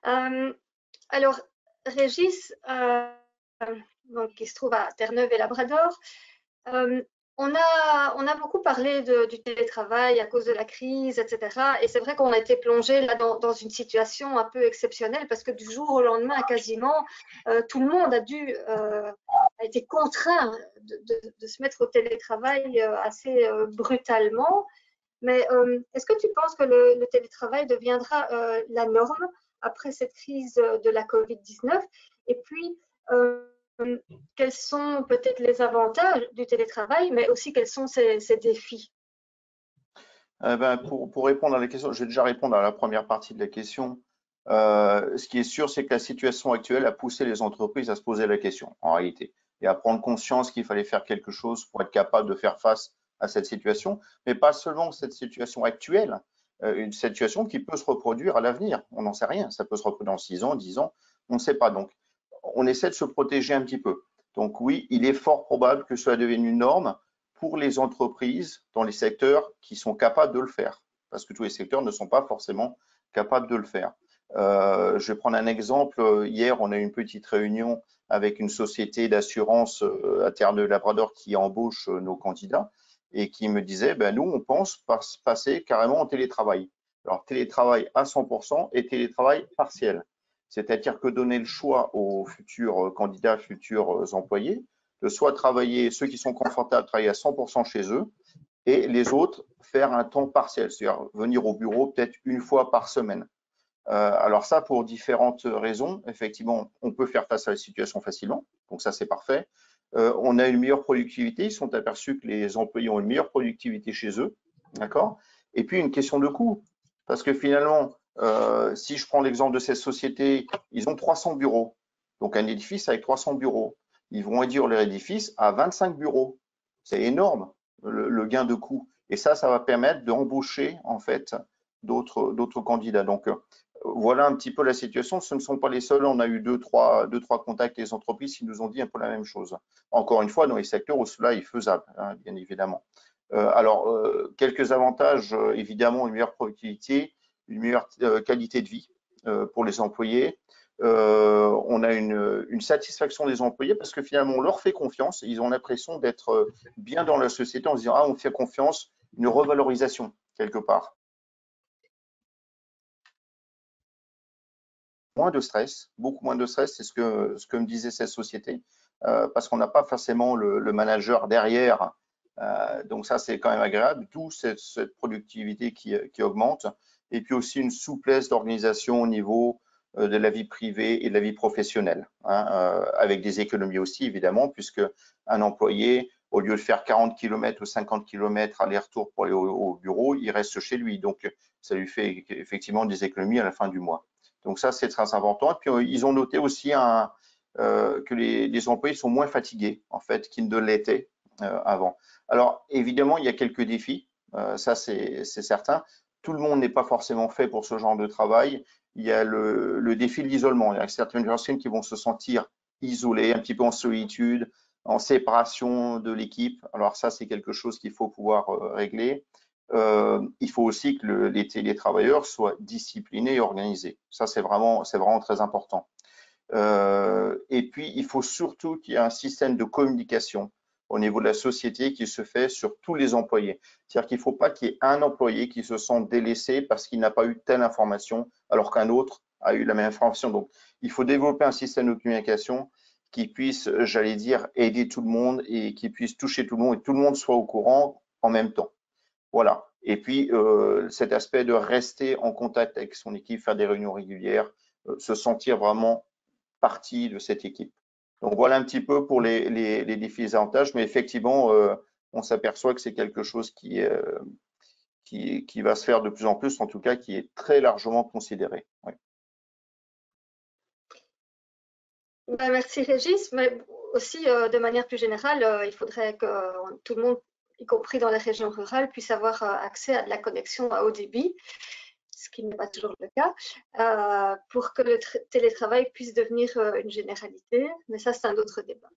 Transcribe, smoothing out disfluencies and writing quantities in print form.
Alors, Régis, donc, qui se trouve à Terre-Neuve et Labrador, on a beaucoup parlé du télétravail à cause de la crise, etc. Et c'est vrai qu'on a été plongé là dans une situation un peu exceptionnelle parce que du jour au lendemain, quasiment, tout le monde a été contraint de se mettre au télétravail assez brutalement. Mais est-ce que tu penses que le télétravail deviendra la norme après cette crise de la Covid-19? Et puis, quels sont peut-être les avantages du télétravail, mais aussi quels sont ses défis? Pour répondre à la question, je vais déjà répondre à la première partie de la question. Ce qui est sûr, c'est que la situation actuelle a poussé les entreprises à se poser la question, en réalité, et à prendre conscience qu'il fallait faire quelque chose pour être capable de faire face à cette situation, mais pas seulement cette situation actuelle, une situation qui peut se reproduire à l'avenir. On n'en sait rien. Ça peut se reproduire dans 6 ans, 10 ans, on ne sait pas. Donc, on essaie de se protéger un petit peu. Donc oui, il est fort probable que cela devienne une norme pour les entreprises dans les secteurs qui sont capables de le faire, parce que tous les secteurs ne sont pas forcément capables de le faire. Je vais prendre un exemple. Hier, on a eu une petite réunion avec une société d'assurance à Terre-Neuve-Labrador qui embauche nos candidats et qui me disait, nous, on pense passer carrément en télétravail. Alors, télétravail à 100% et télétravail partiel. C'est-à-dire que donner le choix aux futurs candidats, futurs employés, de soit travailler, ceux qui sont confortables, travailler à 100% chez eux, et les autres faire un temps partiel, c'est-à-dire venir au bureau peut-être une fois par semaine. Alors ça, pour différentes raisons, effectivement, on peut faire face à la situation facilement, donc ça c'est parfait. On a une meilleure productivité, ils sont aperçus que les employés ont une meilleure productivité chez eux, d'accord? Et puis une question de coût, parce que finalement, si je prends l'exemple de cette société, ils ont 300 bureaux, donc un édifice avec 300 bureaux. Ils vont réduire leur édifice à 25 bureaux. C'est énorme, le gain de coût. Et ça va permettre d'embaucher en fait d'autres candidats. Donc, voilà un petit peu la situation. Ce ne sont pas les seuls. On a eu deux, trois contacts des entreprises qui nous ont dit un peu la même chose. Encore une fois, dans les secteurs où cela est faisable, hein, bien évidemment. Quelques avantages, évidemment, une meilleure productivité, une meilleure qualité de vie pour les employés. On a une satisfaction des employés parce que finalement, on leur fait confiance. Ils ont l'impression d'être bien dans la société en se disant, ah, on fait confiance, une revalorisation quelque part. Moins de stress, beaucoup moins de stress, c'est ce que me disait cette société, parce qu'on n'a pas forcément le manager derrière. Donc ça, c'est quand même agréable, d'où cette productivité qui augmente. Et puis aussi une souplesse d'organisation au niveau de la vie privée et de la vie professionnelle, hein, avec des économies aussi, évidemment, puisque un employé, au lieu de faire 40 km ou 50 km aller-retour pour aller au bureau, il reste chez lui. Donc, ça lui fait effectivement des économies à la fin du mois. Donc ça, c'est très important. Et puis, ils ont noté aussi que les employés sont moins fatigués, en fait, qu'ils ne l'étaient avant. Alors, évidemment, il y a quelques défis. Ça, c'est certain. Tout le monde n'est pas forcément fait pour ce genre de travail. Il y a le défi de l'isolement. Il y a certaines personnes qui vont se sentir isolées, un petit peu en solitude, en séparation de l'équipe. Alors ça, c'est quelque chose qu'il faut pouvoir régler. Il faut aussi que les télétravailleurs soient disciplinés et organisés. Ça, c'est vraiment très important. Et puis, il faut surtout qu'il y ait un système de communication au niveau de la société qui se fait sur tous les employés. C'est-à-dire qu'il ne faut pas qu'il y ait un employé qui se sente délaissé parce qu'il n'a pas eu telle information alors qu'un autre a eu la même information. Donc, il faut développer un système de communication qui puisse, j'allais dire, aider tout le monde et qui puisse toucher tout le monde et que tout le monde soit au courant en même temps. Voilà. Et puis, cet aspect de rester en contact avec son équipe, faire des réunions régulières, se sentir vraiment partie de cette équipe. Donc, voilà un petit peu pour les défis et les avantages, mais effectivement, on s'aperçoit que c'est quelque chose qui va se faire de plus en plus, en tout cas, qui est très largement considéré. Oui. Merci Régis, mais aussi de manière plus générale, il faudrait que tout le monde, y compris dans les régions rurales, puisse avoir accès à de la connexion à haut débit, ce qui n'est pas toujours le cas, pour que le télétravail puisse devenir une généralité. Mais ça, c'est un autre débat.